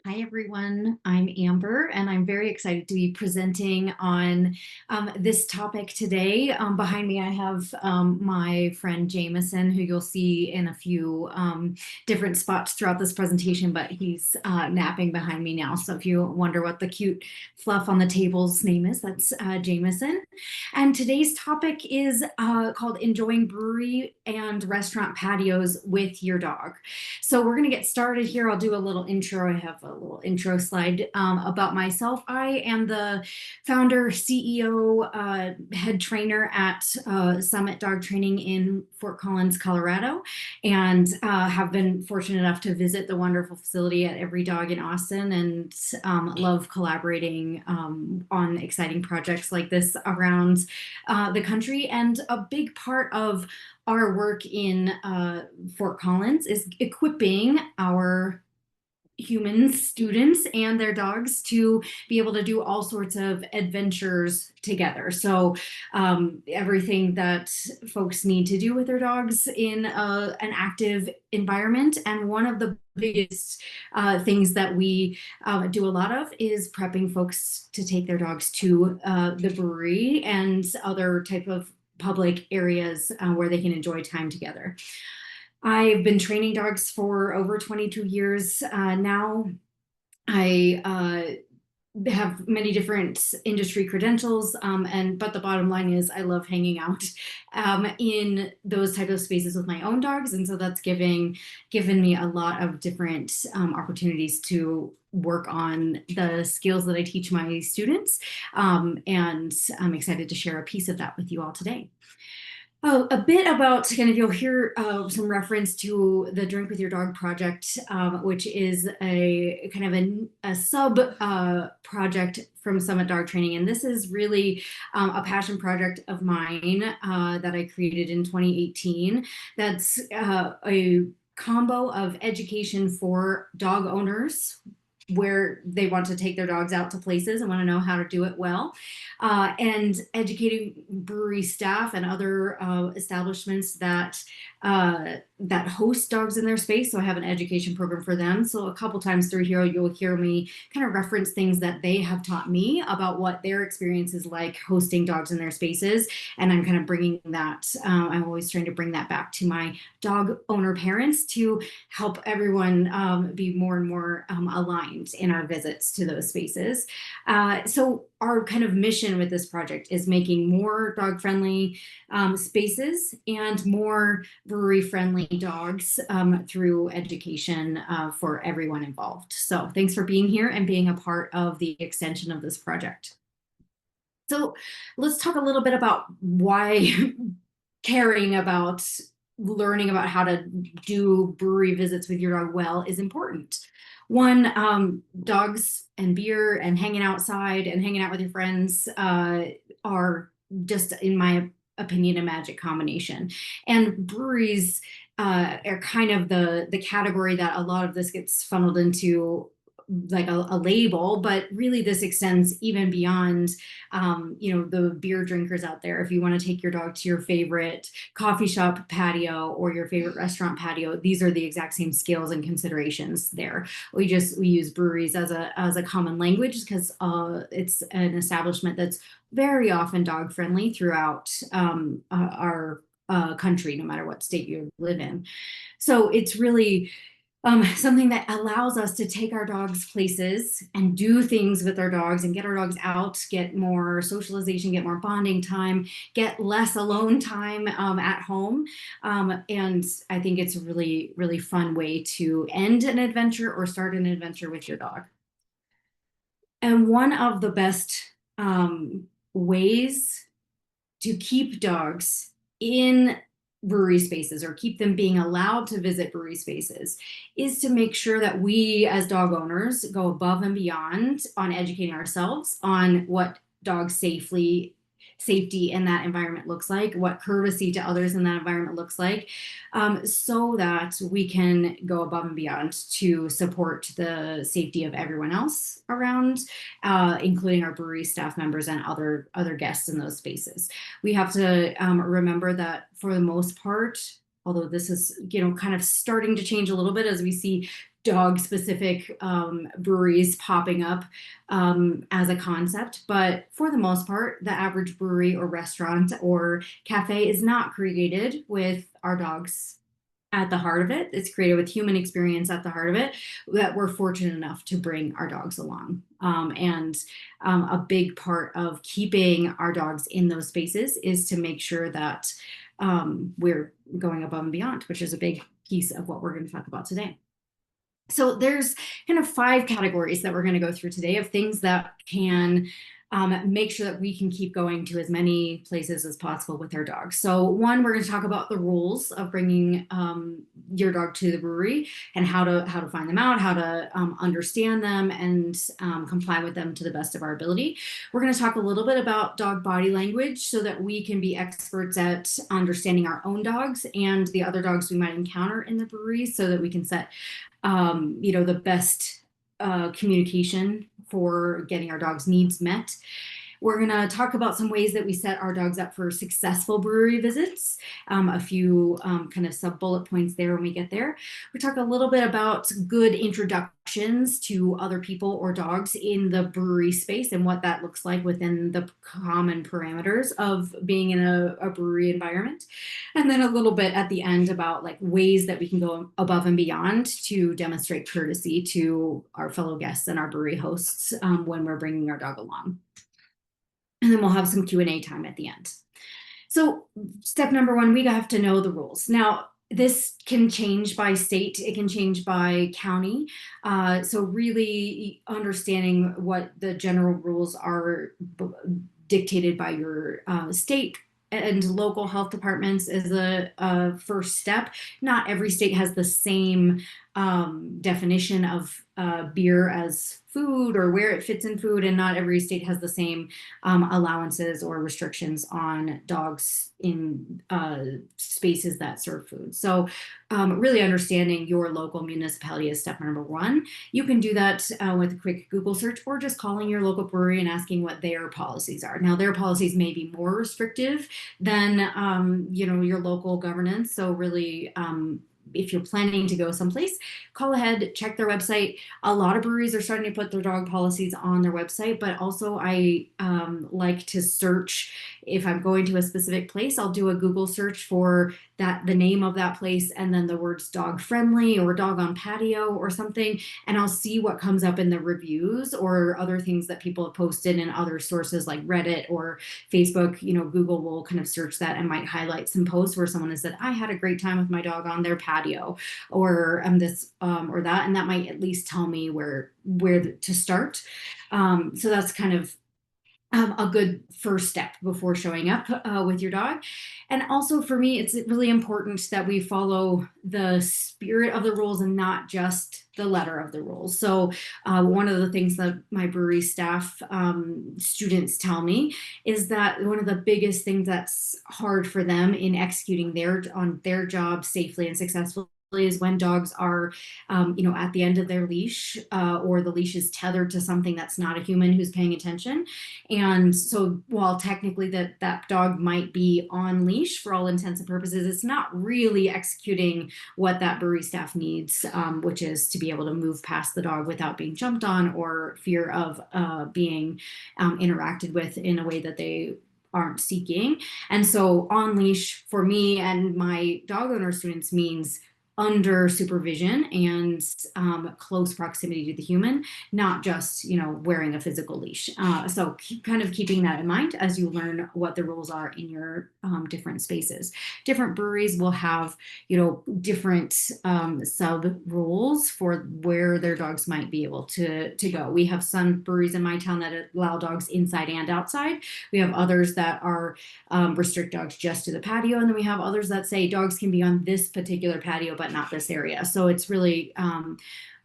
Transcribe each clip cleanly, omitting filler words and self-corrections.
Hi, everyone. I'm Amber, and I'm very excited to be presenting on this topic today. Behind me, I have my friend Jameson, who you'll see in a few different spots throughout this presentation, but he's napping behind me now. So if you wonder what the cute fluff on the table's name is, that's Jameson. And today's topic is called Enjoying Brewery and Restaurant Patios with Your Dog. So we're going to get started here. I'll do a little intro. I have a little intro slide about myself. I am the founder, CEO, head trainer at Summit Dog Training in Fort Collins, Colorado, and have been fortunate enough to visit the wonderful facility at Every Dog in Austin and love collaborating on exciting projects like this around the country. And a big part of our work in Fort Collins is equipping our human students and their dogs to be able to do all sorts of adventures together. So everything that folks need to do with their dogs in an active environment. And one of the biggest things that we do a lot of is prepping folks to take their dogs to the brewery and other type of public areas where they can enjoy time together. I've been training dogs for over 22 years now. I have many different industry credentials, but the bottom line is I love hanging out in those type of spaces with my own dogs, and so that's given me a lot of different opportunities to work on the skills that I teach my students, and I'm excited to share a piece of that with you all today. Oh, a bit about kind of you'll hear some reference to the Drink with Your Dog project, which is a kind of a sub project from Summit Dog Training. And this is really a passion project of mine that I created in 2018. That's a combo of education for dog owners where they want to take their dogs out to places and want to know how to do it well, and educating brewery staff and other establishments that host dogs in their space. So I have an education program for them. So a couple times through here, you'll hear me kind of reference things that they have taught me about what their experience is like hosting dogs in their spaces. And I'm kind of bringing that, I'm always trying to bring that back to my dog owner parents to help everyone be more and more aligned in our visits to those spaces. So our kind of mission with this project is making more dog-friendly spaces and more brewery-friendly dogs through education for everyone involved. So thanks for being here and being a part of the extension of this project. So let's talk a little bit about why caring about learning about how to do brewery visits with your dog well is important. One, dogs and beer and hanging outside and hanging out with your friends are just, in my opinion, a magic combination. And breweries are kind of the category that a lot of this gets funneled into, like a label, but really this extends even beyond the beer drinkers out there. If you want to take your dog to your favorite coffee shop patio or your favorite restaurant patio, these are the exact same skills and considerations there. We use breweries as a common language because it's an establishment that's very often dog friendly throughout our country, no matter what state you live in. So it's really something that allows us to take our dogs places and do things with our dogs and get our dogs out, get more socialization, get more bonding time, get less alone time at home. And I think it's a really, really fun way to end an adventure or start an adventure with your dog. And one of the best ways to keep dogs in brewery spaces or keep them being allowed to visit brewery spaces is to make sure that we as dog owners go above and beyond on educating ourselves on what dog safety in that environment looks like, what courtesy to others in that environment looks like, so that we can go above and beyond to support the safety of everyone else around, including our brewery staff members and other guests in those spaces. We have to remember that for the most part, although this is kind of starting to change a little bit as we see dog specific breweries popping up as a concept, but for the most part, the average brewery or restaurant or cafe is not created with our dogs at the heart of it. It's created with human experience at the heart of it, that we're fortunate enough to bring our dogs along. And a big part of keeping our dogs in those spaces is to make sure that we're going above and beyond, which is a big piece of what we're going to talk about today. So there's kind of five categories that we're going to go through today of things that can make sure that we can keep going to as many places as possible with our dogs. So one, we're going to talk about the rules of bringing your dog to the brewery and how to find them out, how to understand them and comply with them to the best of our ability. We're going to talk a little bit about dog body language so that we can be experts at understanding our own dogs and the other dogs we might encounter in the brewery so that we can set the best communication for getting our dog's needs met. We're going to talk about some ways that we set our dogs up for successful brewery visits, a few kind of sub bullet points there when we get there. We talk a little bit about good introductions to other people or dogs in the brewery space and what that looks like within the common parameters of being in a brewery environment. And then a little bit at the end about like ways that we can go above and beyond to demonstrate courtesy to our fellow guests and our brewery hosts when we're bringing our dog along. And then we'll have some Q&A time at the end. So step number one, we have to know the rules. Now, this can change by state. It can change by county. So really understanding what the general rules are dictated by your state and local health departments is a first step. Not every state has the same definition of beer as food or where it fits in food, and not every state has the same allowances or restrictions on dogs in spaces that serve food. So really understanding your local municipality is step number one. You can do that with a quick Google search or just calling your local brewery and asking what their policies are. Now, their policies may be more restrictive than your local governance. So really, if you're planning to go someplace, call ahead, check their website. A lot of breweries are starting to put their dog policies on their website, but also I like to search. If I'm going to a specific place, I'll do a Google search for the name of that place and then the words dog friendly or dog on patio or something, and I'll see what comes up in the reviews or other things that people have posted in other sources like Reddit or Facebook. Google will kind of search that and might highlight some posts where someone has said, I had a great time with my dog on their patio or this or that, and that might at least tell me where to start. So that's kind of a good first step before showing up with your dog. And also for me, it's really important that we follow the spirit of the rules and not just the letter of the rules. So one of the things that my brewery staff students tell me is that one of the biggest things that's hard for them in executing their job safely and successfully is when dogs are, at the end of their leash or the leash is tethered to something that's not a human who's paying attention. And so while technically that dog might be on leash for all intents and purposes, it's not really executing what that brewery staff needs, which is to be able to move past the dog without being jumped on or fear of being interacted with in a way that they aren't seeking. And so on leash for me and my dog owner students means under supervision and close proximity to the human, not just wearing a physical leash. So kind of keeping that in mind as you learn what the rules are in your different spaces. Different breweries will have different sub rules for where their dogs might be able to go. We have some breweries in my town that allow dogs inside and outside. We have others that are restrict dogs just to the patio, and then we have others that say dogs can be on this particular patio but not this area. So it's really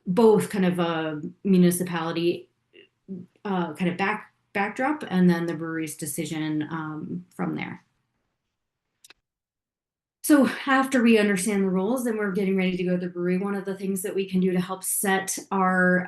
both kind of a municipality kind of backdrop and then the brewery's decision from there. So after we understand the rules and we're getting ready to go to the brewery, one of the things that we can do to help set our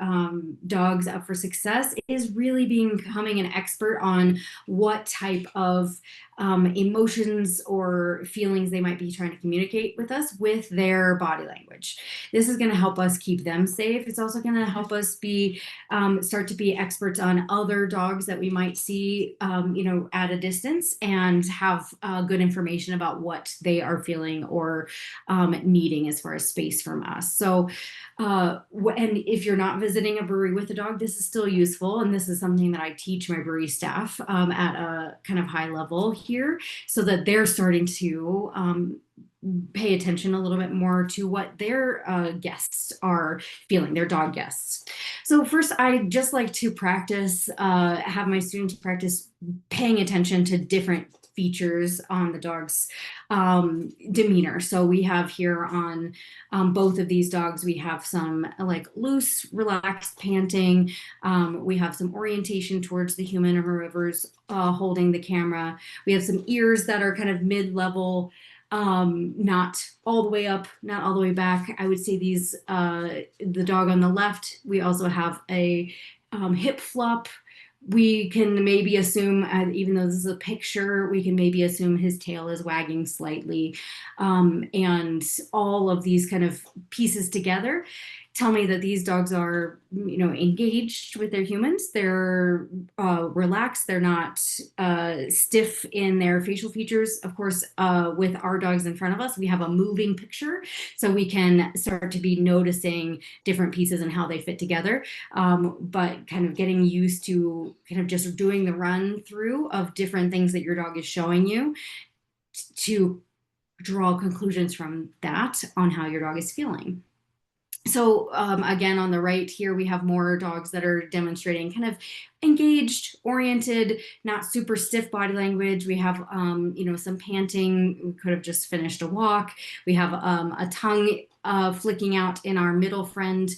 dogs up for success is really becoming an expert on what type of emotions or feelings they might be trying to communicate with us with their body language. This is going to help us keep them safe. It's also going to help us be start to be experts on other dogs that we might see, at a distance, and have good information about what they are feeling or needing as far as space from us. So, and if you're not visiting a brewery with a dog, this is still useful. And this is something that I teach my brewery staff at a kind of high level here so that they're starting to pay attention a little bit more to what their guests are feeling, their dog guests. So first, I just like to practice, have my students practice paying attention to different features on the dog's demeanor. So we have here on both of these dogs, we have some like loose, relaxed panting. We have some orientation towards the human or whoever's holding the camera. We have some ears that are kind of mid-level, not all the way up, not all the way back. I would say these, the dog on the left, we also have a hip flop. We can maybe assume, even though this is a picture, we can maybe assume his tail is wagging slightly. And all of these kind of pieces together tell me that these dogs are, engaged with their humans. They're relaxed. They're not stiff in their facial features. Of course, with our dogs in front of us, we have a moving picture, so we can start to be noticing different pieces and how they fit together. But kind of getting used to kind of just doing the run through of different things that your dog is showing you to draw conclusions from that on how your dog is feeling. So again, on the right here, we have more dogs that are demonstrating kind of engaged, oriented, not super stiff body language. We have, some panting. We could have just finished a walk. We have a tongue flicking out in our middle friend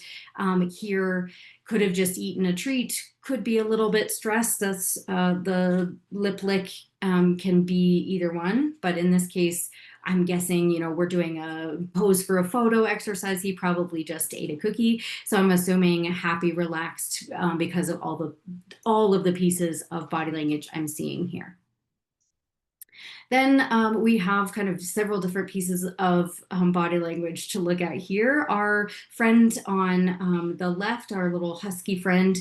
here. Could have just eaten a treat. Could be a little bit stressed. That's the lip lick can be either one, but in this case, I'm guessing, we're doing a pose for a photo exercise. He probably just ate a cookie. So I'm assuming happy, relaxed, because of all of the pieces of body language I'm seeing here. Then we have kind of several different pieces of body language to look at here. Our friend on the left, our little husky friend,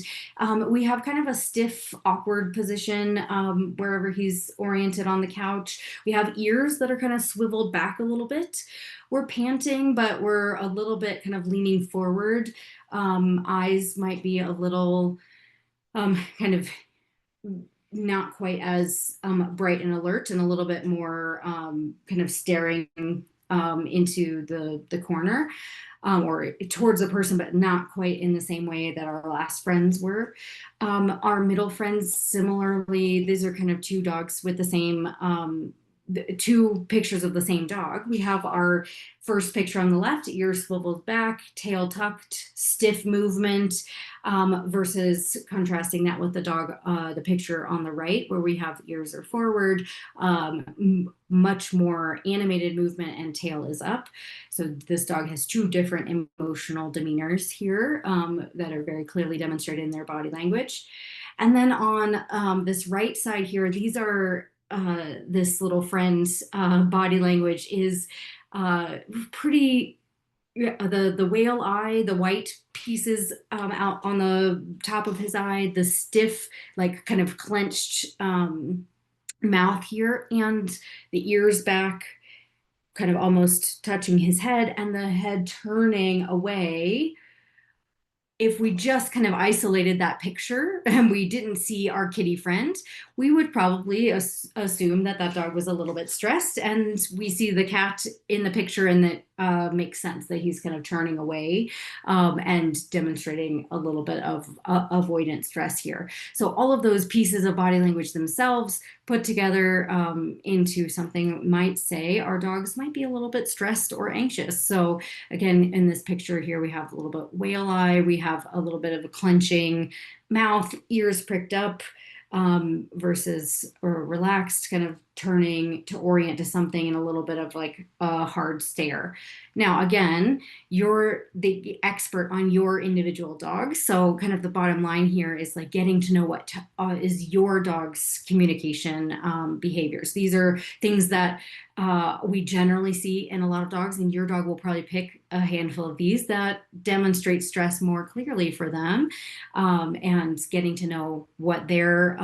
we have kind of a stiff, awkward position wherever he's oriented on the couch. We have ears that are kind of swiveled back a little bit. We're panting, but we're a little bit kind of leaning forward. Eyes might be a little kind of not quite as bright and alert, and a little bit more kind of staring into the corner or towards the person, but not quite in the same way that our last friends were. Our middle friends, similarly, these are kind of two dogs with the same two pictures of the same dog. We have our first picture on the left, ears swiveled back, tail tucked, stiff movement, versus contrasting that with the dog, the picture on the right, where we have ears are forward, much more animated movement, and tail is up. So this dog has two different emotional demeanors here that are very clearly demonstrated in their body language. And then on this right side here, these are this little friend's body language is pretty, the whale eye, the white pieces out on the top of his eye, the stiff, like kind of clenched mouth here, and the ears back, kind of almost touching his head, and the head turning away. If we just kind of isolated that picture and we didn't see our kitty friend, we would probably assume that that dog was a little bit stressed. And we see the cat in the picture, and that makes sense that he's kind of turning away and demonstrating a little bit of avoidant stress here. So all of those pieces of body language themselves put together into something might say our dogs might be a little bit stressed or anxious. So again, in this picture here, we have a little bit whale eye, we have a little bit of a clenching mouth, ears pricked up, versus or relaxed, kind of turning to orient to something in a little bit of like a hard stare. Now, again, you're the expert on your individual dog. So, kind of the bottom line here is like getting to know what is your dog's communication behaviors. These are things that we generally see in a lot of dogs, and your dog will probably pick a handful of these that demonstrate stress more clearly for them, and getting to know what their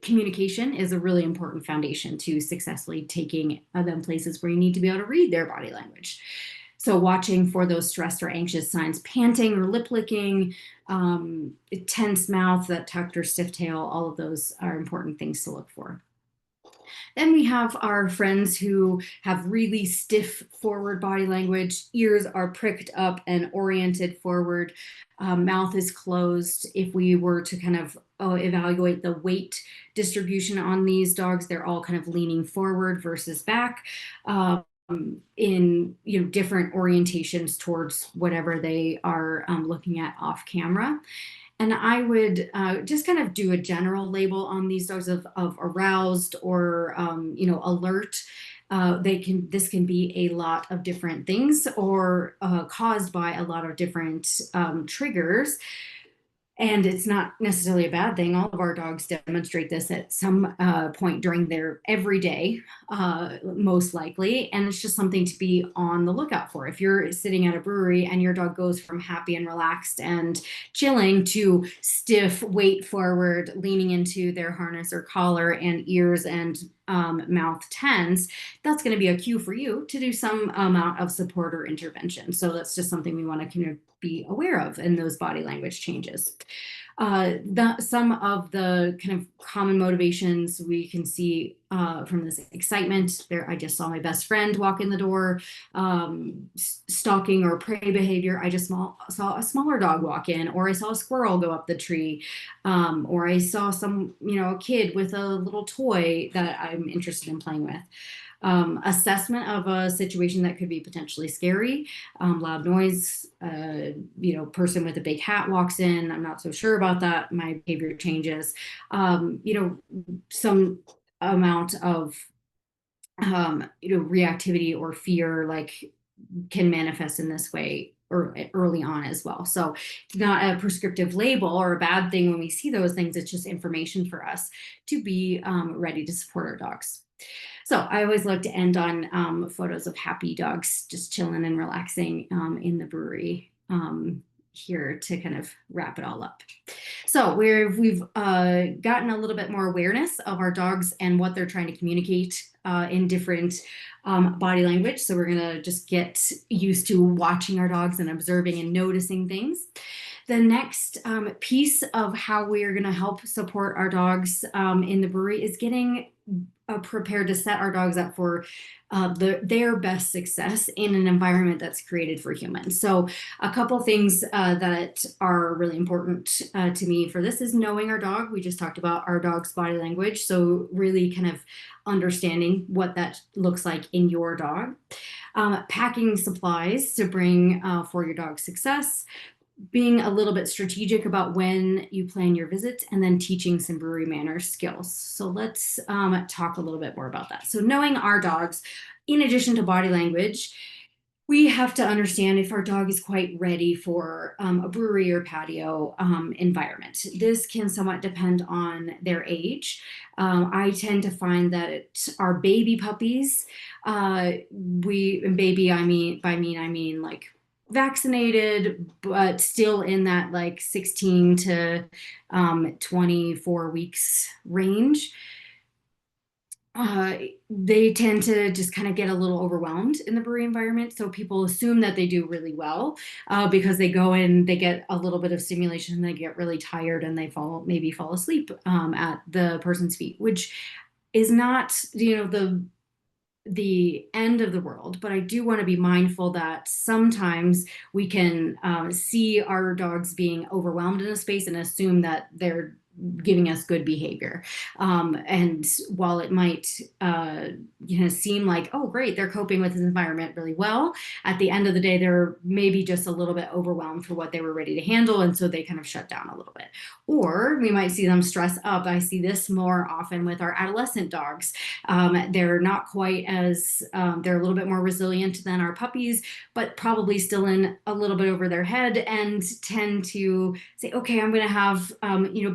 communication is a really important foundation to successfully taking them places where you need to be able to read their body language. So watching for those stressed or anxious signs, panting or lip licking, tense mouth, that tucked or stiff tail, all of those are important things to look for. Then we have our friends who have really stiff forward body language. Ears are pricked up and oriented forward. Mouth is closed. If we were to kind of evaluate the weight distribution on these dogs, they're all kind of leaning forward versus back. In different orientations towards whatever they are looking at off camera. And I would just kind of do a general label on these dogs of aroused or alert. This can be a lot of different things, or caused by a lot of different triggers. And it's not necessarily a bad thing. All of our dogs demonstrate this at some point during their everyday, most likely. And it's just something to be on the lookout for. If you're sitting at a brewery and your dog goes from happy and relaxed and chilling to stiff, weight forward, leaning into their harness or collar, and ears and mouth tense, that's going to be a cue for you to do some amount of support or intervention. So that's just something we want to kind of be aware of in those body language changes. Some of the kind of common motivations we can see from this excitement there. I just saw my best friend walk in the door. Stalking or prey behavior. I just saw a smaller dog walk in, or I saw a squirrel go up the tree, or I saw a kid with a little toy that I'm interested in playing with. Assessment of a situation that could be potentially scary, loud noise, person with a big hat walks in. I'm not so sure about that. My behavior changes. Some amount of, reactivity or fear, like, can manifest in this way or early on as well. So it's not a prescriptive label or a bad thing when we see those things. It's just information for us to be ready to support our dogs. So I always like to end on photos of happy dogs just chilling and relaxing in the brewery here to kind of wrap it all up. So we've gotten a little bit more awareness of our dogs and what they're trying to communicate in different body language. So we're going to just get used to watching our dogs and observing and noticing things. The next piece of how we are going to help support our dogs in the brewery is getting prepared to set our dogs up for their best success in an environment that's created for humans. So a couple things that are really important to me for this is knowing our dog. We just talked about our dog's body language. So really kind of understanding what that looks like in your dog. Packing supplies to bring for your dog's success. Being a little bit strategic about when you plan your visits, and then teaching some brewery manners skills. So let's talk a little bit more about that. So knowing our dogs, in addition to body language, we have to understand if our dog is quite ready for a brewery or patio environment. This can somewhat depend on their age. I tend to find that our baby puppies, baby, I mean like vaccinated, but still in that like 16 to 24 weeks range. They tend to just kind of get a little overwhelmed in the brewery environment. So people assume that they do really well because they go in, they get a little bit of stimulation, they get really tired, and they maybe fall asleep at the person's feet, which is not, the end of the world. But I do want to be mindful that sometimes we can see our dogs being overwhelmed in a space and assume that they're giving us good behavior. And while it might seem like, oh great, they're coping with this environment really well, at the end of the day they're maybe just a little bit overwhelmed for what they were ready to handle, and so they kind of shut down a little bit. Or we might see them stress up. I see this more often with our adolescent dogs. They're not quite as they're a little bit more resilient than our puppies, but probably still in a little bit over their head, and tend to say, okay, I'm going to have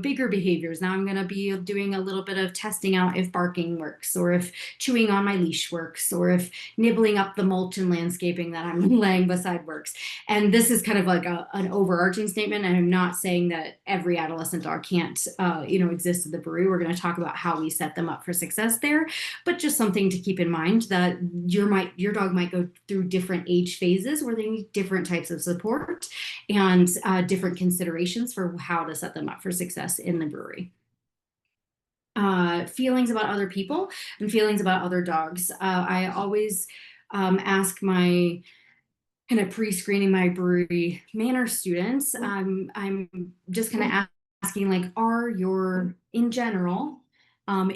bigger behaviors. Now I'm going to be doing a little bit of testing out if barking works, or if chewing on my leash works, or if nibbling up the mulch and landscaping that I'm laying beside works. And this is kind of like an overarching statement. And I'm not saying that every adolescent dog can't exist at the brewery. We're going to talk about how we set them up for success there, but just something to keep in mind that your dog might go through different age phases where they need different types of support, and different considerations for how to set them up for success in the brewery. Feelings about other people and feelings about other dogs. I always ask my kind of pre-screening my brewery manner students. I'm just kind of asking, like, in general,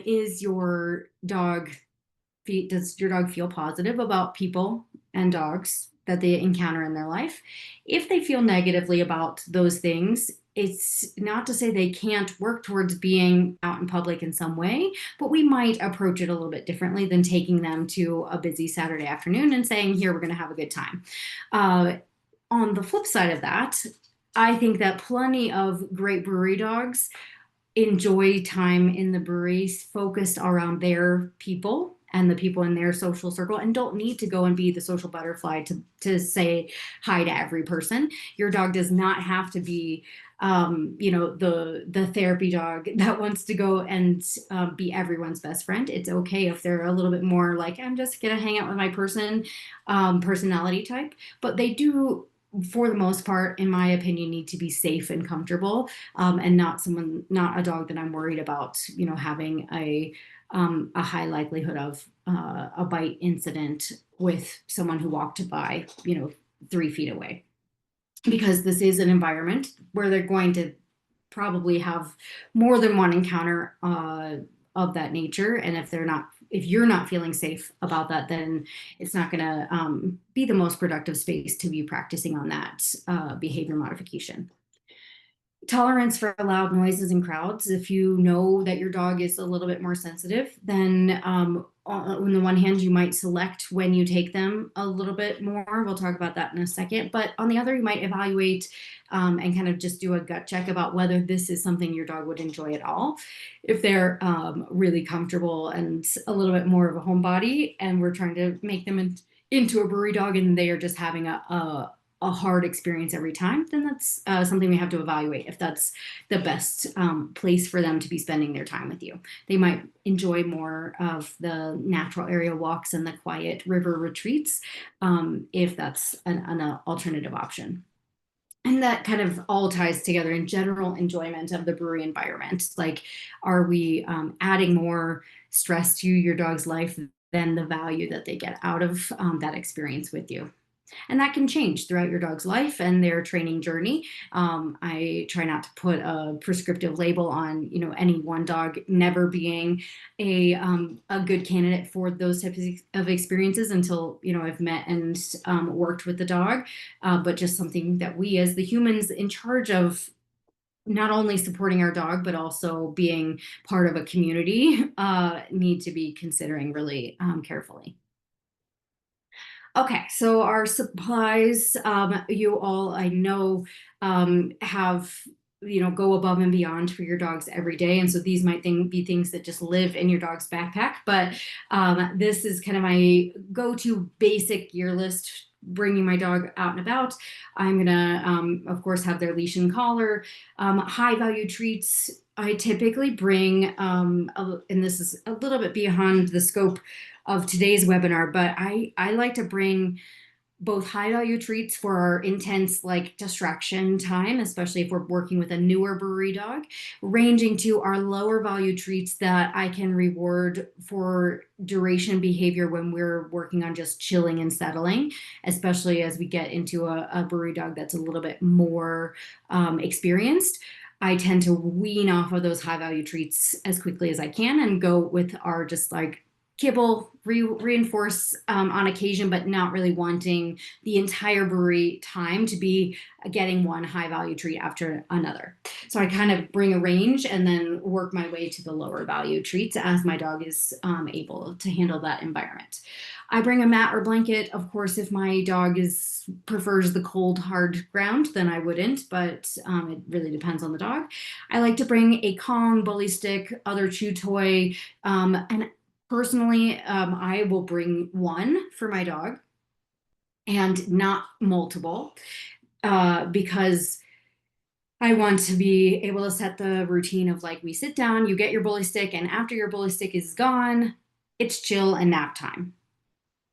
is your dog does your dog feel positive about people and dogs that they encounter in their life? If they feel negatively about those things, it's not to say they can't work towards being out in public in some way, but we might approach it a little bit differently than taking them to a busy Saturday afternoon and saying, here, we're going to have a good time. On the flip side of that, I think that plenty of great brewery dogs enjoy time in the breweries focused around their people and the people in their social circle, and don't need to go and be the social butterfly to say hi to every person. Your dog does not have to be the therapy dog that wants to go and be everyone's best friend. It's okay if they're a little bit more like, I'm just gonna hang out with my personality type, but they do, for the most part, in my opinion, need to be safe and comfortable, and not a dog that I'm worried about, having a high likelihood of a bite incident with someone who walked by, 3 feet away. Because this is an environment where they're going to probably have more than one encounter of that nature. And if you're not feeling safe about that, then it's not going to be the most productive space to be practicing on that behavior modification. Tolerance for loud noises and crowds. If you know that your dog is a little bit more sensitive, then on the one hand, you might select when you take them a little bit more. We'll talk about that in a second. But on the other, you might evaluate and kind of just do a gut check about whether this is something your dog would enjoy at all. If they're really comfortable and a little bit more of a homebody, and we're trying to make them into a brewery dog, and they are just having a hard experience every time, then that's something we have to evaluate if that's the best place for them to be spending their time with you. They might enjoy more of the natural area walks and the quiet river retreats, if that's an alternative option. And that kind of all ties together in general enjoyment of the brewery environment. Like, are we adding more stress to your dog's life than the value that they get out of that experience with you? And that can change throughout your dog's life and their training journey. I try not to put a prescriptive label on, any one dog never being a good candidate for those types of experiences until, I've met and worked with the dog, but just something that we as the humans in charge of not only supporting our dog, but also being part of a community, need to be considering really carefully. Okay, so our supplies, you all, I know, have, go above and beyond for your dogs every day. And so these might be things that just live in your dog's backpack. But this is kind of my go-to basic gear list. Bringing my dog out and about, I'm gonna, of course, have their leash and collar. High value treats, I typically bring, and this is a little bit beyond the scope of today's webinar, but I like to bring both high value treats for our intense like distraction time, especially if we're working with a newer brewery dog, ranging to our lower value treats that I can reward for duration behavior when we're working on just chilling and settling, especially as we get into a brewery dog that's a little bit more experienced. I tend to wean off of those high value treats as quickly as I can and go with our just like kibble, reinforce on occasion, but not really wanting the entire brewery time to be getting one high value treat after another. So I kind of bring a range and then work my way to the lower value treats as my dog is able to handle that environment. I bring a mat or blanket. Of course, if my dog is prefers the cold, hard ground, then I wouldn't, but it really depends on the dog. I like to bring a Kong, bully stick, other chew toy, and personally, I will bring one for my dog and not multiple because I want to be able to set the routine of like we sit down, you get your bully stick, and after your bully stick is gone, it's chill and nap time.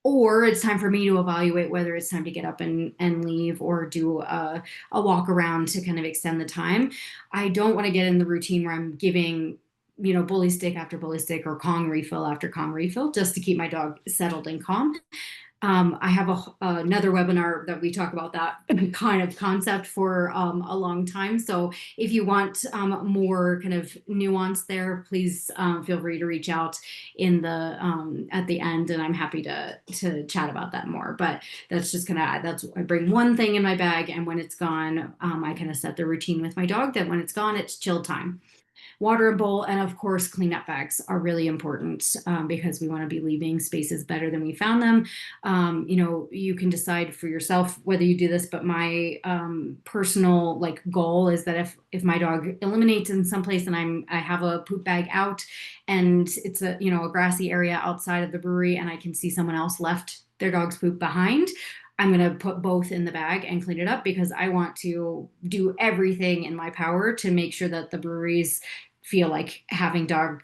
Or it's time for me to evaluate whether it's time to get up and leave or do a walk around to kind of extend the time. I don't want to get in the routine where I'm giving, bully stick after bully stick or Kong refill after Kong refill just to keep my dog settled and calm. I have another webinar that we talk about that kind of concept for a long time. So if you want more kind of nuance there, please feel free to reach out in the at the end, and I'm happy to chat about that more. But that's just that's I bring one thing in my bag, and when it's gone, I kind of set the routine with my dog that when it's gone, it's chill time. Water and bowl, and of course, cleanup bags are really important because we want to be leaving spaces better than we found them. You can decide for yourself whether you do this, but my personal like goal is that if my dog eliminates in some place and I have a poop bag out and it's a grassy area outside of the brewery and I can see someone else left their dog's poop behind, I'm going to put both in the bag and clean it up because I want to do everything in my power to make sure that the breweries feel like having dog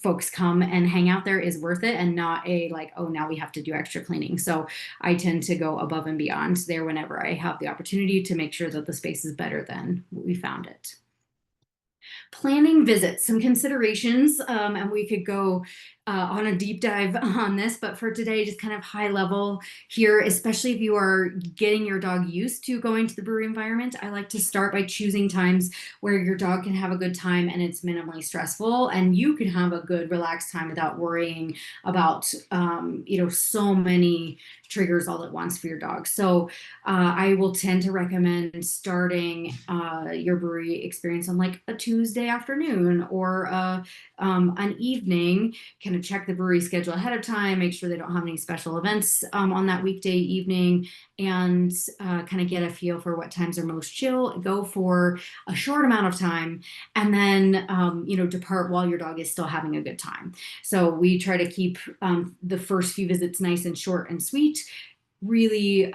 folks come and hang out there is worth it and not a like, oh, now we have to do extra cleaning. So I tend to go above and beyond there whenever I have the opportunity to make sure that the space is better than we found it. Planning visits, some considerations, and we could go on a deep dive on this, but for today, just kind of high level here, especially if you are getting your dog used to going to the brewery environment, I like to start by choosing times where your dog can have a good time and it's minimally stressful and you can have a good relaxed time without worrying about, so many triggers all at once for your dog. So I will tend to recommend starting your brewery experience on like a Tuesday afternoon or an evening. Kind of check the brewery schedule ahead of time, make sure they don't have any special events on that weekday evening, and kind of get a feel for what times are most chill. Go for a short amount of time, and then depart while your dog is still having a good time. So we try to keep the first few visits nice and short and sweet, really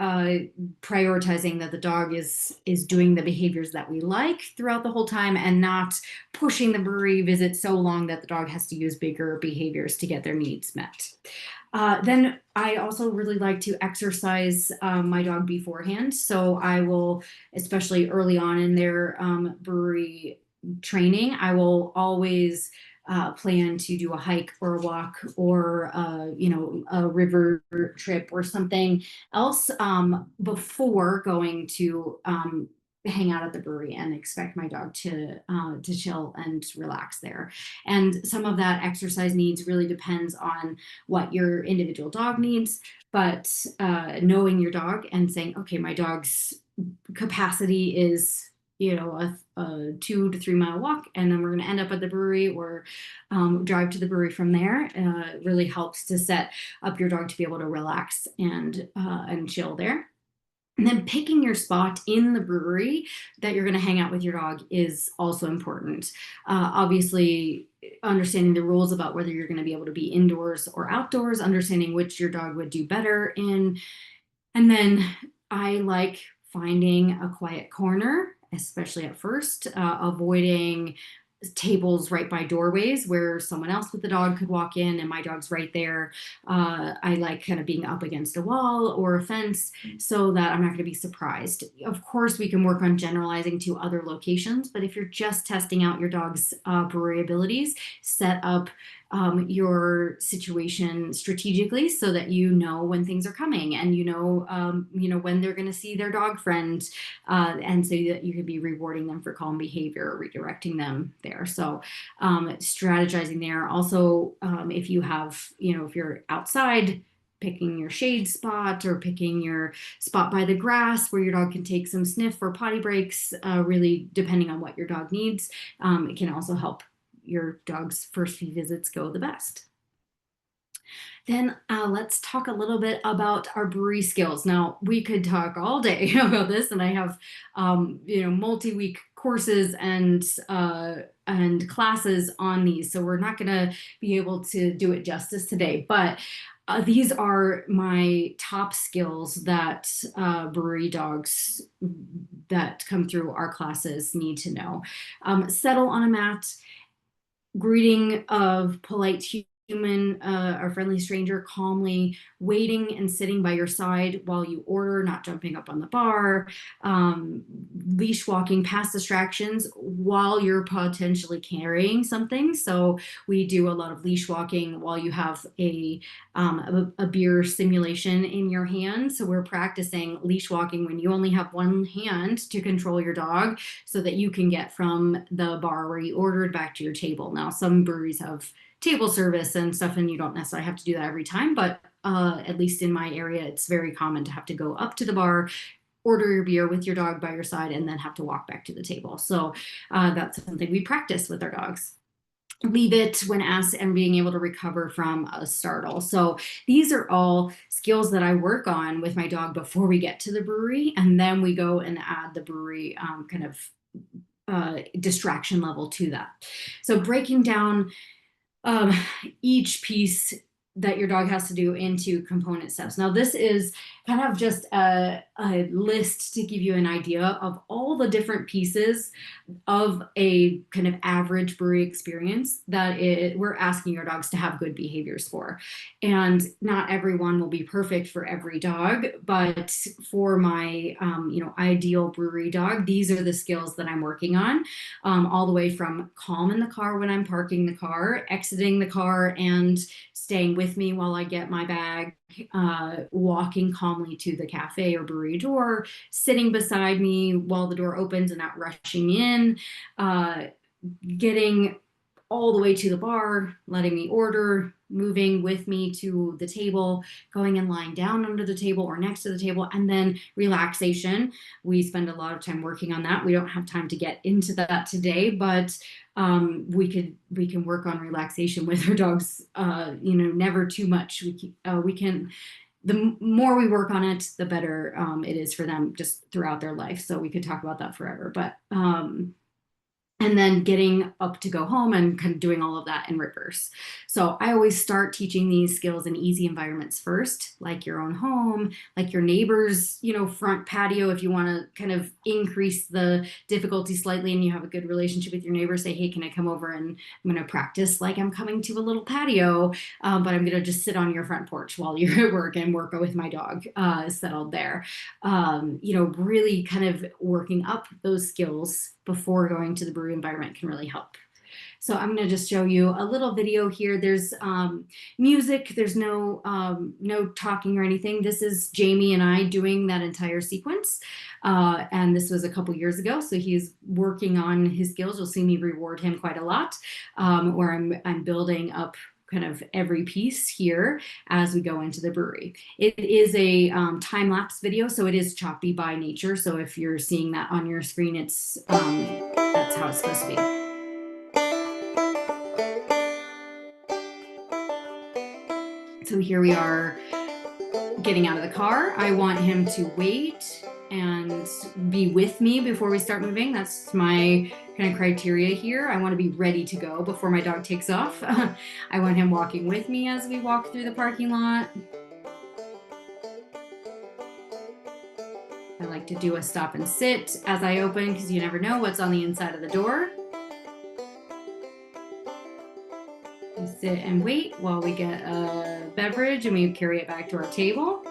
prioritizing that the dog is doing the behaviors that we like throughout the whole time and not pushing the brewery visit so long that the dog has to use bigger behaviors to get their needs met. Then I also really like to exercise my dog beforehand. So I will, especially early on in their brewery training, I will always plan to do a hike or a walk or a river trip or something else before going to hang out at the brewery and expect my dog to chill and relax there. And some of that exercise needs really depends on what your individual dog needs, but knowing your dog and saying, okay, my dog's capacity is a 2 to 3 mile walk, and then we're going to end up at the brewery or drive to the brewery from there. Really helps to set up your dog to be able to relax and chill there. And then picking your spot in the brewery that you're going to hang out with your dog is also important. Obviously, understanding the rules about whether you're going to be able to be indoors or outdoors, understanding which your dog would do better in. And then I like finding a quiet corner, especially at first, avoiding tables right by doorways where someone else with the dog could walk in and my dog's right there. I like kind of being up against a wall or a fence so that I'm not going to be surprised. Of course, we can work on generalizing to other locations, but if you're just testing out your dog's brewery abilities, set up your situation strategically so that you know when things are coming, and you know when they're going to see their dog friend, and so that you could be rewarding them for calm behavior or redirecting them there. So strategizing there. Also, if you have, if you're outside, picking your shade spot or picking your spot by the grass where your dog can take some sniff or potty breaks, really depending on what your dog needs. It can also help your dog's first few visits go the best. Then let's talk a little bit about our brewery skills. Now, we could talk all day about this, and I have, multi-week courses and classes on these, so we're not going to be able to do it justice today. But these are my top skills that brewery dogs that come through our classes need to know. Settle on a mat, greeting of polite human or friendly stranger calmly, waiting and sitting by your side while you order, not jumping up on the bar, leash walking past distractions while you're potentially carrying something. So we do a lot of leash walking while you have a beer simulation in your hand. So we're practicing leash walking when you only have one hand to control your dog so that you can get from the bar where you ordered back to your table. Now, some breweries have table service and stuff, and you don't necessarily have to do that every time, but at least in my area, it's very common to have to go up to the bar, order your beer with your dog by your side, and then have to walk back to the table. So that's something we practice with our dogs. Leave it when asked, and being able to recover from a startle. So these are all skills that I work on with my dog before we get to the brewery, and then we go and add the brewery kind of distraction level to that. So breaking down um, each piece that your dog has to do into component steps. Now, this is kind of just a list to give you an idea of all the different pieces of a kind of average brewery experience that we're asking our dogs to have good behaviors for. And not everyone will be perfect for every dog, but for my ideal brewery dog, these are the skills that I'm working on, all the way from calm in the car when I'm parking the car, exiting the car and staying with me while I get my bag, walking calmly to the cafe or brewery door, sitting beside me while the door opens and not rushing in, getting all the way to the bar, letting me order, moving with me to the table, going and lying down under the table or next to the table, and then relaxation. We spend a lot of time working on that. We don't have time to get into that today, but we can work on relaxation with our dogs. Never too much. We can. The more we work on it, the better it is for them just throughout their life. So we could talk about that forever, but. And then getting up to go home and kind of doing all of that in reverse. So I always start teaching these skills in easy environments first, like your own home, like your neighbor's, front patio. If you want to kind of increase the difficulty slightly and you have a good relationship with your neighbor, say, hey, can I come over and I'm going to practice like I'm coming to a little patio, but I'm going to just sit on your front porch while you're at work and work with my dog settled there. Really kind of working up those skills before going to the brewery environment can really help. So I'm going to just show you a little video here. There's music. There's no talking or anything. This is Jamie and I doing that entire sequence. And this was a couple years ago. So he's working on his skills. You'll see me reward him quite a lot, where I'm building up kind of every piece here as we go into the brewery. It is a time-lapse video, so it is choppy by nature. So if you're seeing that on your screen, it's that's how it's supposed to be. So here we are getting out of the car. I want him to wait and be with me before we start moving. That's my kind of criteria here. I want to be ready to go before my dog takes off. I want him walking with me as we walk through the parking lot. I like to do a stop and sit as I open because you never know what's on the inside of the door. We sit and wait while we get a beverage and we carry it back to our table.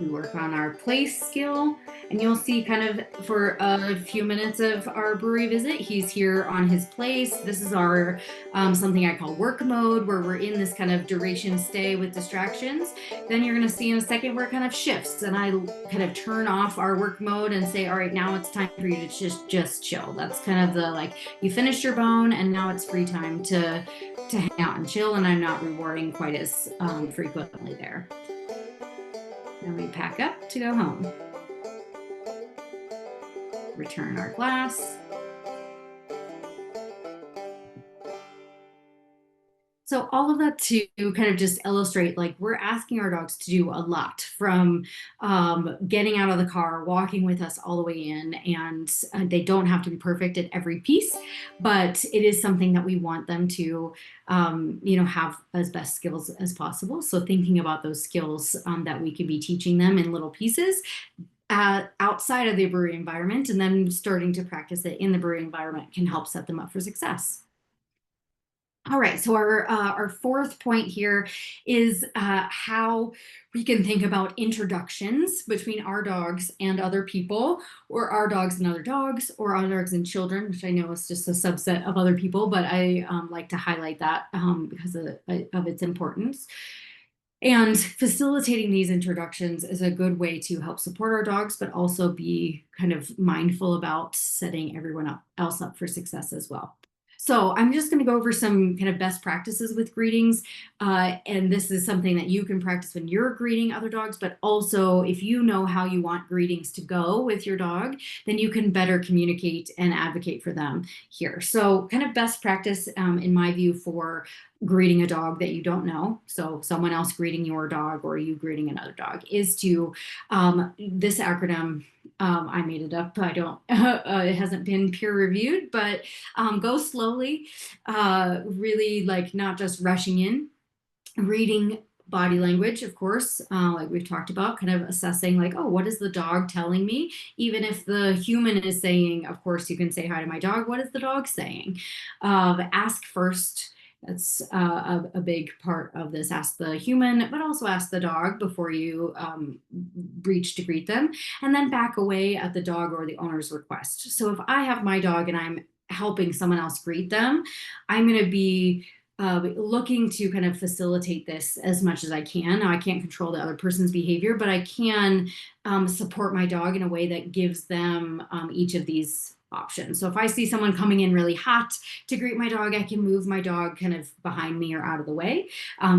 We work on our place skill And you'll see kind of for a few minutes of our brewery visit, he's here on his place. This is our something I call work mode, where we're in this kind of duration stay with distractions. Then you're going to see in a second where it kind of shifts, and I kind of turn off our work mode and say, all right, now it's time for you to just chill. That's kind of the like, you finished your bone and now it's free time to hang out and chill, and I'm not rewarding quite as frequently there. Then we pack up to go home. Return our glass. So all of that to kind of just illustrate, like, we're asking our dogs to do a lot, from getting out of the car, walking with us all the way in, and they don't have to be perfect at every piece, but it is something that we want them to, have as best skills as possible. So thinking about those skills that we could be teaching them in little pieces outside of the brewery environment, and then starting to practice it in the brewery environment can help set them up for success. All right, so our fourth point here is how we can think about introductions between our dogs and other people, or our dogs and other dogs, or our dogs and children, which I know is just a subset of other people, but I like to highlight that because of its importance. And facilitating these introductions is a good way to help support our dogs, but also be kind of mindful about setting everyone else up for success as well. So I'm just going to go over some kind of best practices with greetings. And this is something that you can practice when you're greeting other dogs, but also if you know how you want greetings to go with your dog, then you can better communicate and advocate for them here. So kind of best practice, in my view, for greeting a dog that you don't know, so someone else greeting your dog or you greeting another dog, is to this acronym, I made it up, I don't it hasn't been peer reviewed, but go slowly, really, like, not just rushing in, reading body language, of course, like we've talked about, kind of assessing, like, oh, what is the dog telling me? Even if the human is saying, of course, you can say hi to my dog, what is the dog saying? Ask first. That's a big part of this. Ask the human, but also ask the dog before you reach to greet them, and then back away at the dog or the owner's request. So if I have my dog and I'm helping someone else greet them, I'm going to be looking to kind of facilitate this as much as I can. Now, I can't control the other person's behavior, but I can support my dog in a way that gives them each of these options. So if I see someone coming in really hot to greet my dog, I can move my dog kind of behind me or out of the way,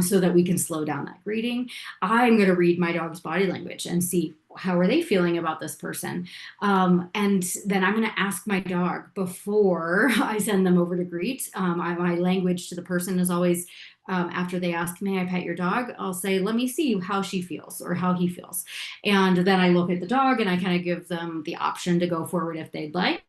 so that we can slow down that greeting. I'm going to read my dog's body language and see how are they feeling about this person. And then I'm going to ask my dog before I send them over to greet. My language to the person is always, after they ask, may I pet your dog? I'll say, let me see how she feels or how he feels. And then I look at the dog and I kind of give them the option to go forward if they'd like.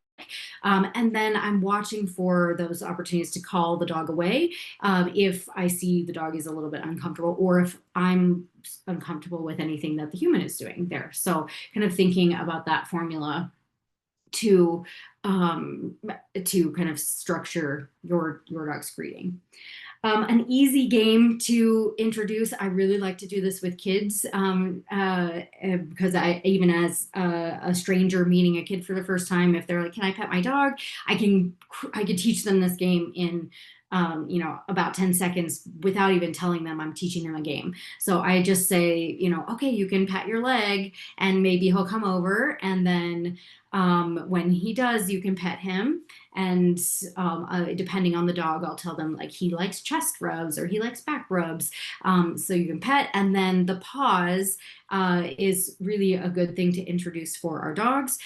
And then I'm watching for those opportunities to call the dog away if I see the dog is a little bit uncomfortable, or if I'm uncomfortable with anything that the human is doing there. So kind of thinking about that formula to kind of structure your dog's greeting. An easy game to introduce. I really like to do this with kids because even as a stranger meeting a kid for the first time, if they're like, "Can I pet my dog?" I could teach them this game in about 10 seconds without even telling them I'm teaching them a game. So I just say, okay, you can pat your leg, and maybe he'll come over, and then when he does, you can pet him. And depending on the dog, I'll tell them, like, he likes chest rubs or he likes back rubs. So you can pet. And then the pause is really a good thing to introduce for our dogs.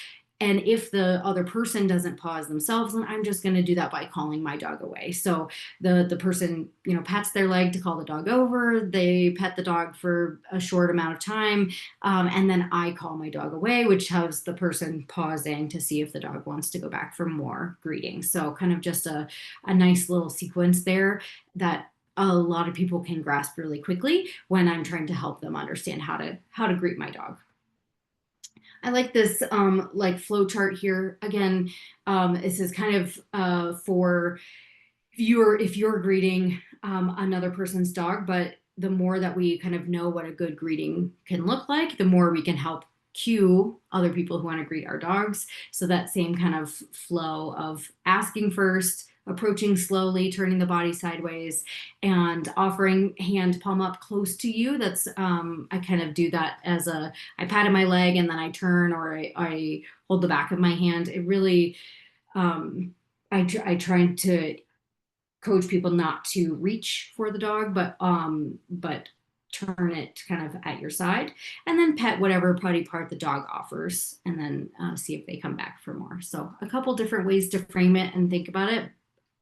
And if the other person doesn't pause themselves, then I'm just going to do that by calling my dog away. So the person, pats their leg to call the dog over. They pet the dog for a short amount of time. And then I call my dog away, which has the person pausing to see if the dog wants to go back for more greetings. So kind of just a nice little sequence there that a lot of people can grasp really quickly when I'm trying to help them understand how to greet my dog. I like this like flow chart here. Again, this is kind of for if you're greeting another person's dog, but the more that we kind of know what a good greeting can look like, the more we can help cue other people who want to greet our dogs. So that same kind of flow of asking first, approaching slowly, turning the body sideways, and offering hand palm up close to you. That's I kind of do that as a I pat my leg and then I turn, or I hold the back of my hand. It really I try to coach people not to reach for the dog, but turn it kind of at your side, and then pet whatever body part the dog offers, and then see if they come back for more. So a couple different ways to frame it and think about it.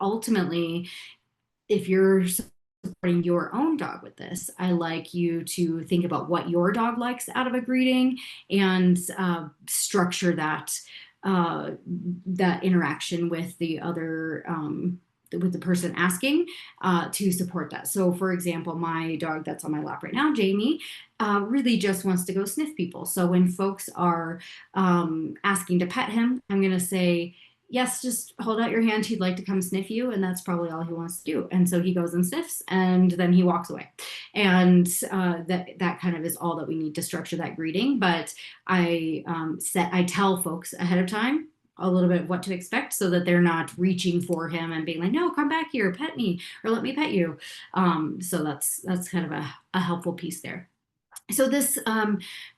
Ultimately, if you're supporting your own dog with this, I like you to think about what your dog likes out of a greeting, and structure that interaction with the other with the person asking to support that. So, for example, my dog that's on my lap right now, Jamie, really just wants to go sniff people. So when folks are asking to pet him, I'm going to say, yes, just hold out your hand. He'd like to come sniff you. And that's probably all he wants to do. And so he goes and sniffs, and then he walks away. And that kind of is all that we need to structure that greeting. But I tell folks ahead of time a little bit of what to expect, so that they're not reaching for him and being like, no, come back here, pet me, or let me pet you. So that's kind of a helpful piece there. So this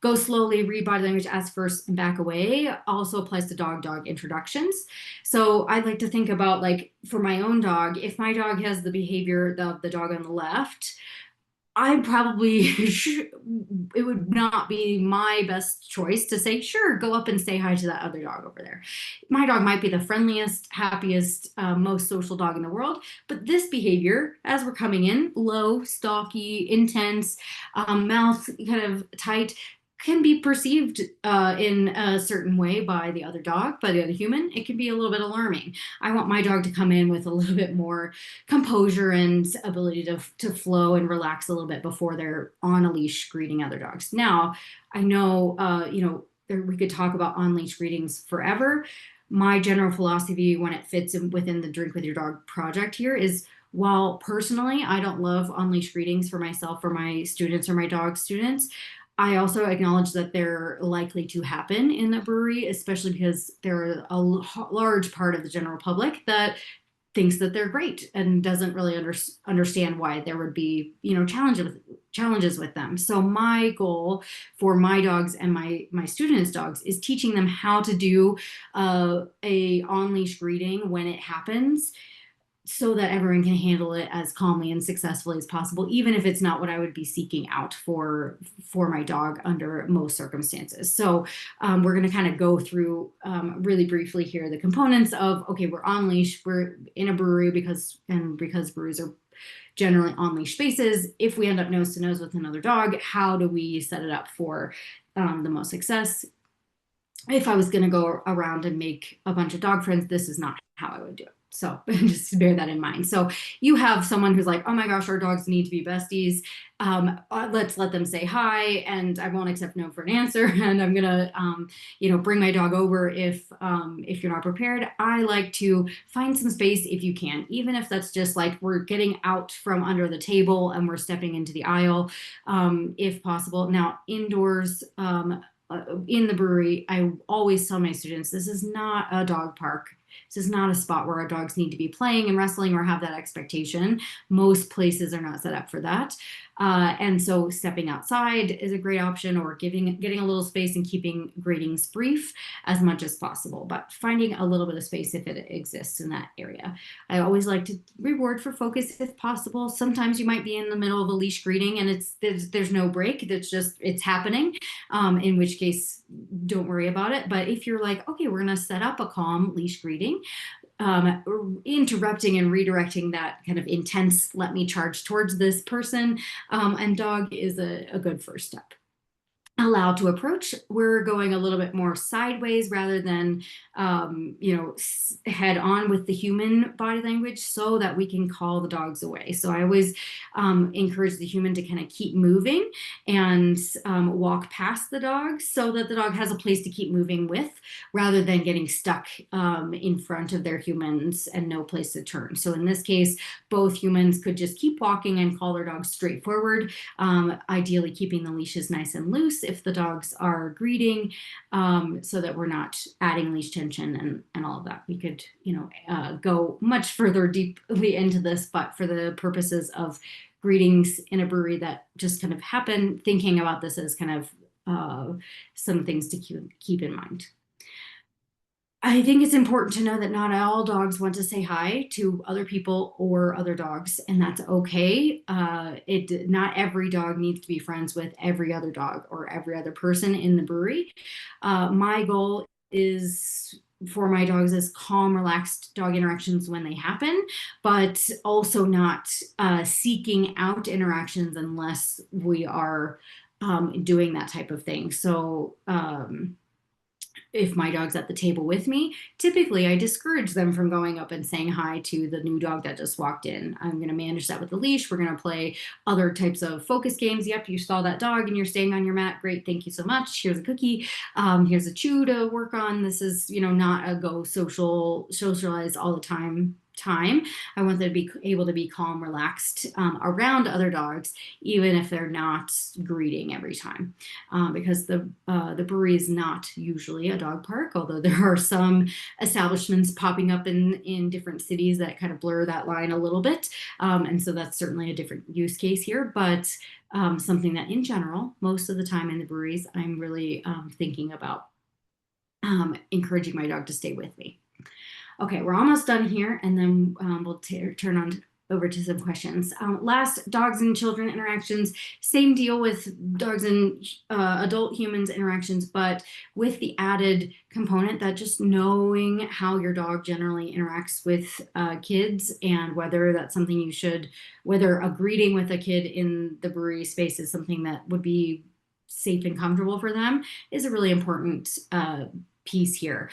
go slowly, read body language, ask first, and back away also applies to dog introductions. So I'd like to think about, like, for my own dog, if my dog has the behavior of the dog on the left, I probably it would not be my best choice to say, sure, go up and say hi to that other dog over there. My dog might be the friendliest, happiest, most social dog in the world, but this behavior, as we're coming in, low, stalky, intense, mouth kind of tight, can be perceived in a certain way by the other dog, by the other human. It can be a little bit alarming. I want my dog to come in with a little bit more composure and ability to flow and relax a little bit before they're on a leash greeting other dogs. Now, I know, we could talk about on leash greetings forever. My general philosophy when it fits within the Drink with Your Dog project here is, while personally I don't love on leash greetings for myself or my students or my dog students, I also acknowledge that they're likely to happen in the brewery, especially because they're a large part of the general public that thinks that they're great and doesn't really understand why there would be, challenges with them. So my goal for my dogs and my students' dogs is teaching them how to do a on leash greeting when it happens, so that everyone can handle it as calmly and successfully as possible, even if it's not what I would be seeking out for my dog under most circumstances. So we're going to kind of go through really briefly here the components of, okay, we're on leash, we're in a brewery because breweries are generally on leash spaces. If we end up nose to nose with another dog, how do we set it up for the most success? If I was going to go around and make a bunch of dog friends, this is not how I would do it. So just bear that in mind. So you have someone who's like, oh my gosh, our dogs need to be besties. Let's let them say hi, and I won't accept no for an answer. And I'm gonna, bring my dog over if you're not prepared. I like to find some space if you can, even if that's just like we're getting out from under the table and we're stepping into the aisle, if possible. Now, indoors. In the brewery, I always tell my students, this is not a dog park. This is not a spot where our dogs need to be playing and wrestling or have that expectation. Most places are not set up for that. And so stepping outside is a great option, or getting a little space and keeping greetings brief as much as possible, but finding a little bit of space if it exists in that area. I always like to reward for focus if possible. Sometimes you might be in the middle of a leash greeting and there's no break. It's happening, in which case don't worry about it. But if you're like, okay, we're going to set up a calm leash greeting, interrupting and redirecting that kind of intense, let me charge towards this person and dog is a good first step. Allowed to approach, we're going a little bit more sideways rather than head on with the human body language, so that we can call the dogs away. So I always encourage the human to kind of keep moving and walk past the dog, so that the dog has a place to keep moving with, rather than getting stuck in front of their humans and no place to turn. So in this case, both humans could just keep walking and call their dogs straight forward, ideally keeping the leashes nice and loose if the dogs are greeting, so that we're not adding leash tension and all of that. We could, go much further deeply into this, but for the purposes of greetings in a brewery that just kind of happen, thinking about this as kind of some things to keep in mind. I think it's important to know that not all dogs want to say hi to other people or other dogs, and that's okay. Not every dog needs to be friends with every other dog or every other person in the brewery. My goal is for my dogs is calm, relaxed dog interactions when they happen, but also not seeking out interactions unless we are doing that type of thing. So, if my dog's at the table with me, typically I discourage them from going up and saying hi to the new dog that just walked in. I'm going to manage that with the leash. We're going to play other types of focus games. Yep, you saw that dog and you're staying on your mat. Great, thank you so much. Here's a cookie. Here's a chew to work on. This is, not a go socialize all the time. I want them to be able to be calm, relaxed around other dogs, even if they're not greeting every time, because the brewery is not usually a dog park, although there are some establishments popping up in different cities that kind of blur that line a little bit, and so that's certainly a different use case here, but something that in general, most of the time in the breweries, I'm really thinking about encouraging my dog to stay with me. Okay, we're almost done here, and then we'll turn on over to some questions. Last, dogs and children interactions. Same deal with dogs and adult humans interactions, but with the added component that just knowing how your dog generally interacts with kids, and whether that's something whether a greeting with a kid in the brewery space is something that would be safe and comfortable for them, is a really important piece here.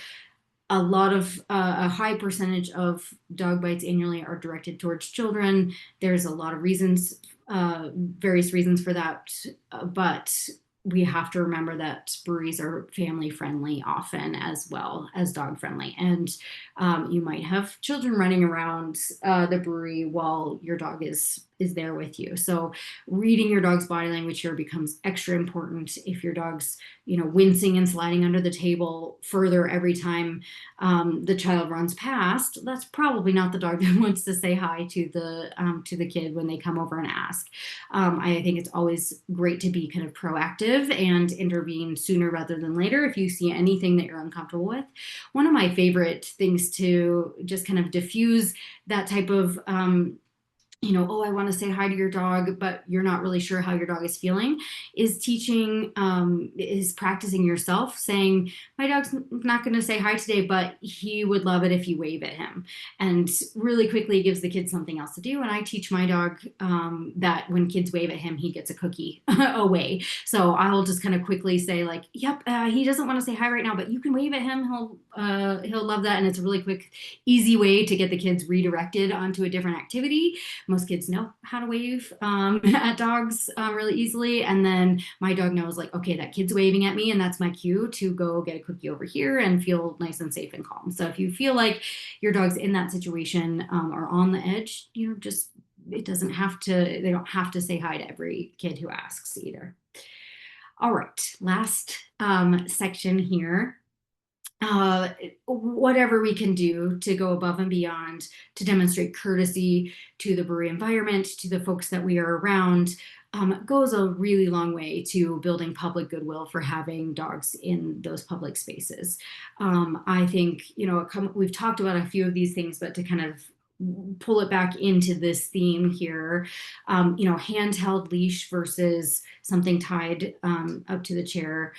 A high percentage of dog bites annually are directed towards children. There's a lot of reasons, various reasons for that, but we have to remember that breweries are family friendly often as well as dog friendly. And you might have children running around the brewery while your dog is there with you. So reading your dog's body language here becomes extra important. If your dog's, wincing and sliding under the table further every time the child runs past, that's probably not the dog that wants to say hi to the kid when they come over and ask. I think it's always great to be kind of proactive and intervene sooner rather than later if you see anything that you're uncomfortable with. One of my favorite things to just kind of diffuse that type of oh, I want to say hi to your dog, but you're not really sure how your dog is feeling, is practicing yourself saying, my dog's not going to say hi today, but he would love it if you wave at him. And really quickly gives the kid something else to do. And I teach my dog that when kids wave at him, he gets a cookie away. So I'll just kind of quickly say like, yep, he doesn't want to say hi right now, but you can wave at him. He'll love that. And it's a really quick, easy way to get the kids redirected onto a different activity. Most kids know how to wave at dogs really easily. And then my dog knows like, okay, that kid's waving at me and that's my cue to go get a cookie over here and feel nice and safe and calm. So if you feel like your dog's in that situation or on the edge, they don't have to say hi to every kid who asks either. All right, last section here. Whatever we can do to go above and beyond to demonstrate courtesy to the brewery environment, to the folks that we are around, goes a really long way to building public goodwill for having dogs in those public spaces. I think, we've talked about a few of these things, but to kind of pull it back into this theme here, handheld leash versus something tied up to the chair.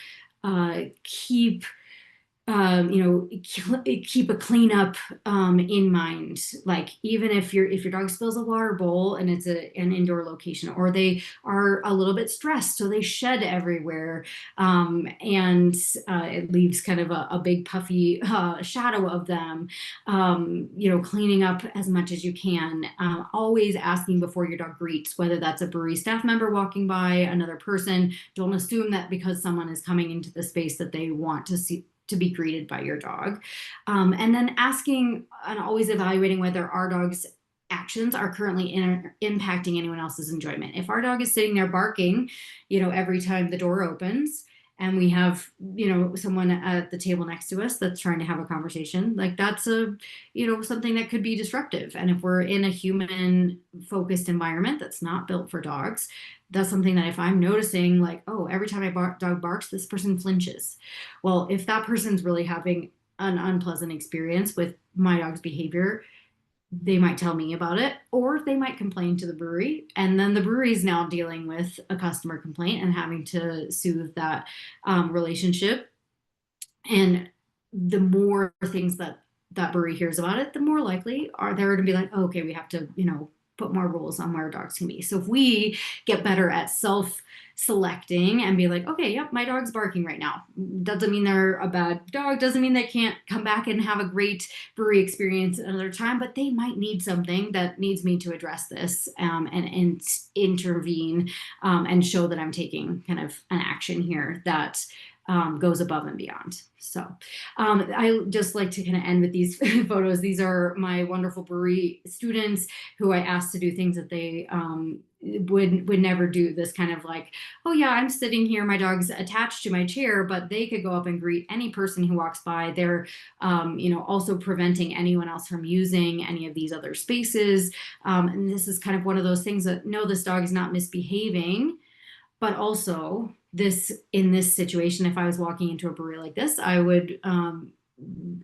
Keep keep a cleanup in mind. Like even if your dog spills a water bowl and it's an indoor location, or they are a little bit stressed, so they shed everywhere, and it leaves kind of a big puffy shadow of them. Cleaning up as much as you can. Always asking before your dog greets, whether that's a brewery staff member walking by, another person. Don't assume that because someone is coming into the space that they want to be greeted by your dog. And then asking and always evaluating whether our dogs actions are currently impacting anyone else's enjoyment. If our dog is sitting there barking, every time the door opens, and we have, someone at the table next to us that's trying to have a conversation, like that's something that could be disruptive. And if we're in a human focused environment that's not built for dogs, that's something that if I'm noticing, like, oh, every time dog barks, this person flinches. Well, if that person's really having an unpleasant experience with my dog's behavior, they might tell me about it, or they might complain to the brewery, and then the brewery is now dealing with a customer complaint and having to soothe that relationship. And the more things that brewery hears about it, the more likely are they're going to be like, oh, okay, we have to, put more rules on where dogs can be. So if we get better at self-selecting and be like, okay, yep, my dog's barking right now. Doesn't mean they're a bad dog. Doesn't mean they can't come back and have a great brewery experience another time, but they might need something that needs me to address this, and intervene, and show that I'm taking kind of an action here that goes above and beyond. So I just like to kind of end with these photos. These are my wonderful brewery students who I asked to do things that they would never do. This kind of like, oh yeah, I'm sitting here, my dog's attached to my chair, but they could go up and greet any person who walks by. They're also preventing anyone else from using any of these other spaces. And this is kind of one of those things that, no, this dog is not misbehaving, but also in this situation, if I was walking into a brewery like this, I would,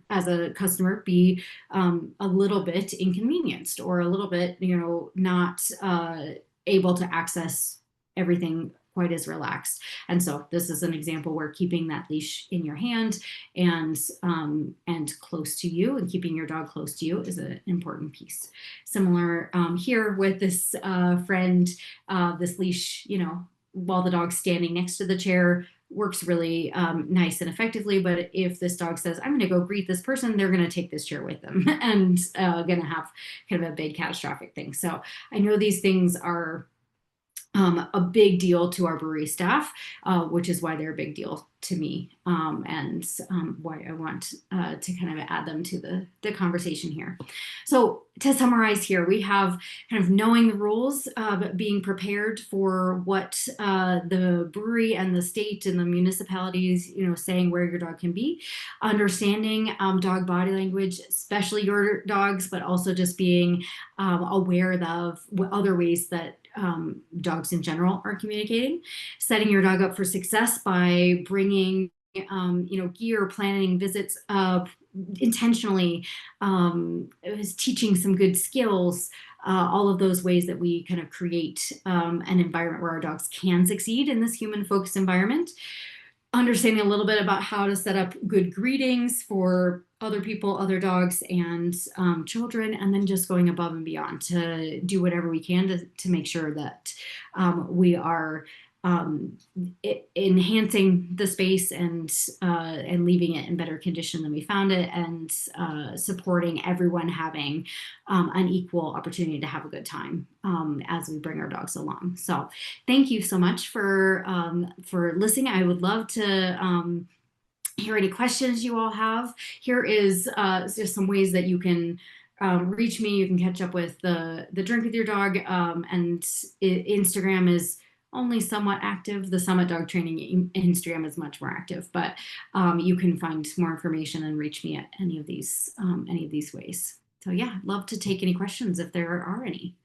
as a customer, be a little bit inconvenienced, or a little bit, not able to access everything quite as relaxed. And so this is an example where keeping that leash in your hand and close to you, and keeping your dog close to you, is an important piece. Similar here with this friend, this leash, while the dog's standing next to the chair, works really nice and effectively. But if this dog says, I'm going to go greet this person, they're going to take this chair with them and going to have kind of a big catastrophic thing. So I know these things are a big deal to our brewery staff, which is why they're a big deal to me, and why I want to kind of add them to the conversation here. So to summarize here, we have kind of knowing the rules, but being prepared for what the brewery and the state and the municipalities, saying where your dog can be, understanding dog body language, especially your dogs, but also just being aware of other ways that dogs in general are communicating, setting your dog up for success by bringing, gear, planning visits intentionally, teaching some good skills, all of those ways that we kind of create an environment where our dogs can succeed in this human-focused environment. Understanding a little bit about how to set up good greetings for other people, other dogs, and children, and then just going above and beyond to do whatever we can to make sure that we are enhancing the space and leaving it in better condition than we found it, and supporting everyone having an equal opportunity to have a good time as we bring our dogs along. So thank you so much for listening. I would love to hear any questions you all have. Here is just some ways that you can reach me. You can catch up with the drink with your dog, and Instagram is only somewhat active. The Summit Dog Training Instagram is much more active, but you can find more information and reach me at any of these ways. So yeah, I'd love to take any questions if there are any.